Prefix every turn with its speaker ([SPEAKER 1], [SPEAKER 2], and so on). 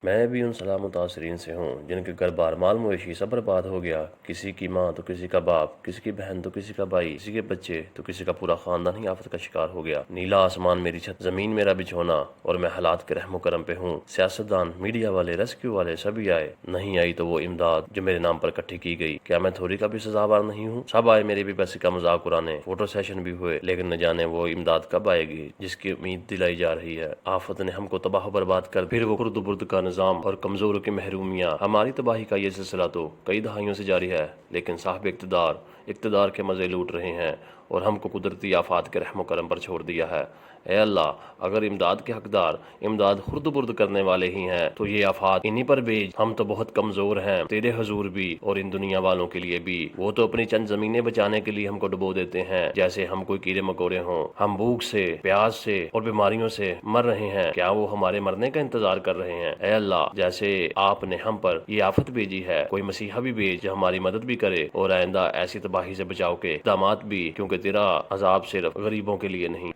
[SPEAKER 1] میں بھی ان سلام متاثرین سے ہوں جن کے گھر بار مال مویشی سب برباد ہو گیا۔ کسی کی ماں تو کسی کا باپ، کسی کی بہن تو کسی کا بھائی، کسی کے بچے تو کسی کا پورا خاندان ہی آفت کا شکار ہو گیا۔ نیلا آسمان میری چھت، زمین میرا بچھونا، اور میں حالات کے رحم و کرم پہ ہوں۔ سیاستدان، میڈیا والے، ریسکیو والے سبھی آئے، نہیں آئی تو وہ امداد جو میرے نام پر اکٹھی کی گئی۔ کیا میں تھوڑی کا بھی سزاوار نہیں ہوں؟ سب آئے میرے بھی پیسے کا مذاق اڑانے، فوٹو سیشن بھی ہوئے، لیکن نہ جانے وہ امداد کب آئے گی جس کی امید دلائی جا رہی ہے۔ آفت نے ہم کو تباہ و برباد کر، پھر وہ خرد و برد کا نظام اور کمزوروں کی محرومیاں۔ ہماری تباہی کا یہ سلسلہ تو کئی دہائیوں سے جاری ہے، لیکن صاحب اقتدار کے مزے لوٹ رہے ہیں اور ہم کو قدرتی آفات کے رحم و کرم پر چھوڑ دیا ہے۔ اے اللہ، اگر امداد کے حقدار امداد خرد و برد کرنے والے ہی ہیں تو یہ آفات انہی پر بھیج۔ ہم تو بہت کمزور ہیں، تیرے حضور بھی اور ان دنیا والوں کے لیے بھی۔ وہ تو اپنی چند زمینیں بچانے کے لیے ہم کو ڈبو دیتے ہیں جیسے ہم کوئی کیڑے مکوڑے ہوں۔ ہم بھوک سے، پیاس سے اور بیماریوں سے مر رہے ہیں، کیا وہ ہمارے مرنے کا انتظار کر رہے ہیں؟ اے اللہ، جیسے آپ نے ہم پر یہ آفت بھیجی ہے، کوئی مسیحا بھی بھیج جو ہماری مدد بھی کرے اور آئندہ ایسی تباہی سے بچاؤ کے اقدامات بھی، کیونکہ تیرا عذاب صرف غریبوں کے لیے نہیں۔